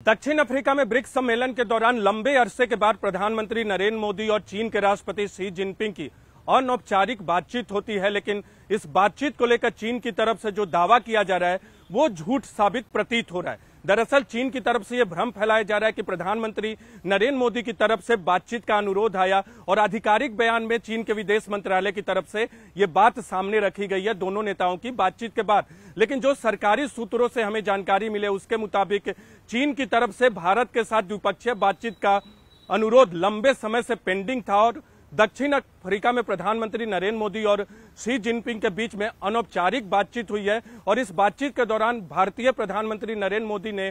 दक्षिण अफ्रीका में ब्रिक्स सम्मेलन के दौरान लंबे अरसे के बाद प्रधानमंत्री नरेंद्र मोदी और चीन के राष्ट्रपति शी जिनपिंग की अनौपचारिक बातचीत होती है, लेकिन इस बातचीत को लेकर चीन की तरफ से जो दावा किया जा रहा है वो झूठ साबित प्रतीत हो रहा है। दरअसल चीन की तरफ से यह भ्रम फैलाया जा रहा है कि प्रधानमंत्री नरेंद्र मोदी की तरफ से बातचीत का अनुरोध आया और आधिकारिक बयान में चीन के विदेश मंत्रालय की तरफ से यह बात सामने रखी गई है दोनों नेताओं की बातचीत के बाद। लेकिन जो सरकारी सूत्रों से हमें जानकारी मिले उसके मुताबिक चीन की तरफ से भारत के साथ द्विपक्षीय बातचीत का अनुरोध लंबे समय से पेंडिंग था और दक्षिण अफ्रीका में प्रधानमंत्री नरेंद्र मोदी और शी जिनपिंग के बीच में अनौपचारिक बातचीत हुई है और इस बातचीत के दौरान भारतीय प्रधानमंत्री नरेंद्र मोदी ने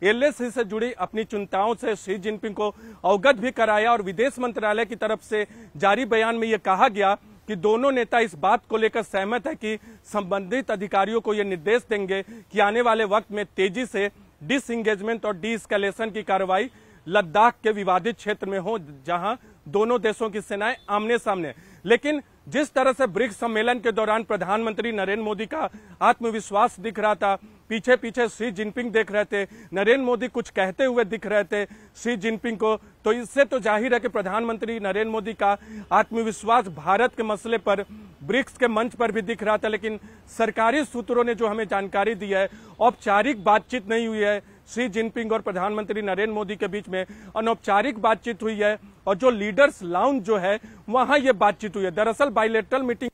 एलएसी से जुड़ी अपनी चिंताओं से शी जिनपिंग को अवगत भी कराया और विदेश मंत्रालय की तरफ से जारी बयान में यह कहा गया कि दोनों नेता इस बात को लेकर सहमत है कि संबंधित अधिकारियों को यह निर्देश देंगे कि आने वाले वक्त में तेजी से डिसएंगेजमेंट और डीएस्केलेशन की कार्रवाई लद्दाख के विवादित क्षेत्र में हो, जहां दोनों देशों की सेनाएं आमने सामने। लेकिन जिस तरह से ब्रिक्स सम्मेलन के दौरान प्रधानमंत्री नरेंद्र मोदी का आत्मविश्वास दिख रहा था, पीछे पीछे शी जिनपिंग देख रहे थे, नरेंद्र मोदी कुछ कहते हुए दिख रहे थे शी जिनपिंग को, तो इससे तो जाहिर है कि प्रधानमंत्री नरेंद्र मोदी का आत्मविश्वास भारत के मसले पर ब्रिक्स के मंच पर भी दिख रहा था। लेकिन सरकारी सूत्रों ने जो हमें जानकारी दी है, औपचारिक बातचीत नहीं हुई है। शी जिनपिंग और प्रधानमंत्री नरेंद्र मोदी के बीच में अनौपचारिक बातचीत हुई है और जो लीडर्स लाउंज जो है वहां ये बातचीत हुई है। दरअसल बायलैटरल मीटिंग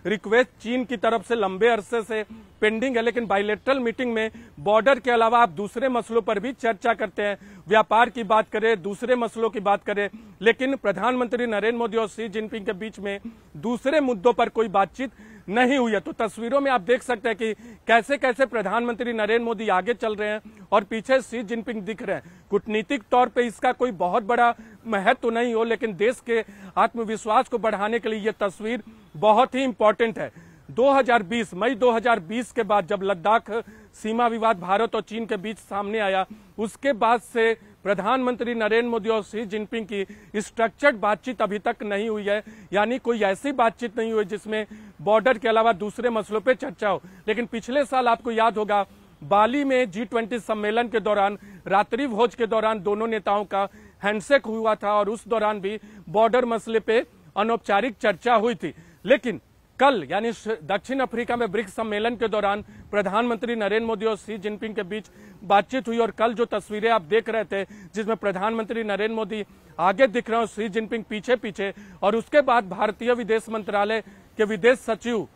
रिक्वेस्ट चीन की तरफ से लंबे अरसे से पेंडिंग है, लेकिन बायलैटरल मीटिंग में बॉर्डर के अलावा आप दूसरे मसलों पर भी चर्चा करते हैं, व्यापार की बात करें, दूसरे मसलों की बात करें, लेकिन प्रधानमंत्री नरेंद्र मोदी और शी जिनपिंग के बीच में दूसरे मुद्दों पर कोई बातचीत नहीं हुई है। तो तस्वीरों में आप देख सकते हैं कि कैसे कैसे प्रधानमंत्री नरेंद्र मोदी आगे चल रहे हैं और पीछे शी जिनपिंग दिख रहे हैं। कूटनीतिक तौर पे इसका कोई बहुत बड़ा महत्व तो नहीं हो, लेकिन देश के आत्मविश्वास को बढ़ाने के लिए यह तस्वीर बहुत ही इंपॉर्टेंट है। 2020 मई 2020 के बाद जब लद्दाख सीमा विवाद भारत और चीन के बीच सामने आया, उसके बाद से प्रधानमंत्री नरेंद्र मोदी और शी जिनपिंग की स्ट्रक्चर्ड बातचीत अभी तक नहीं हुई है, यानी कोई ऐसी बातचीत नहीं हुई जिसमें बॉर्डर के अलावा दूसरे मसलों पे चर्चा हो। लेकिन पिछले साल आपको याद होगा बाली में G20 सम्मेलन के दौरान रात्रि भोज के दौरान दोनों नेताओं का हैंडशेक हुआ था और उस दौरान भी बॉर्डर मसले पे अनौपचारिक चर्चा हुई थी। लेकिन कल यानी दक्षिण अफ्रीका में ब्रिक्स सम्मेलन के दौरान प्रधानमंत्री नरेंद्र मोदी और शी जिनपिंग के बीच बातचीत हुई और कल जो तस्वीरें आप देख रहे थे जिसमें प्रधानमंत्री नरेंद्र मोदी आगे दिख रहे हैं, शी जिनपिंग पीछे पीछे, और उसके बाद भारतीय विदेश मंत्रालय के विदेश सचिव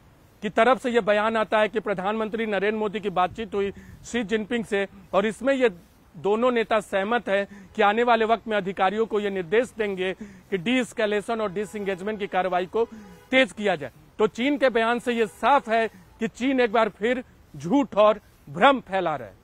की तरफ से यह बयान आता है कि प्रधानमंत्री नरेंद्र मोदी की बातचीत हुई शी जिनपिंग से और इसमें ये दोनों नेता सहमत है कि आने वाले वक्त में अधिकारियों को यह निर्देश देंगे कि डीएस्केलेशन और डिसएंगेजमेंट की कार्रवाई को तेज किया जाए। तो चीन के बयान से यह साफ है कि चीन एक बार फिर झूठ और भ्रम फैला रहा है।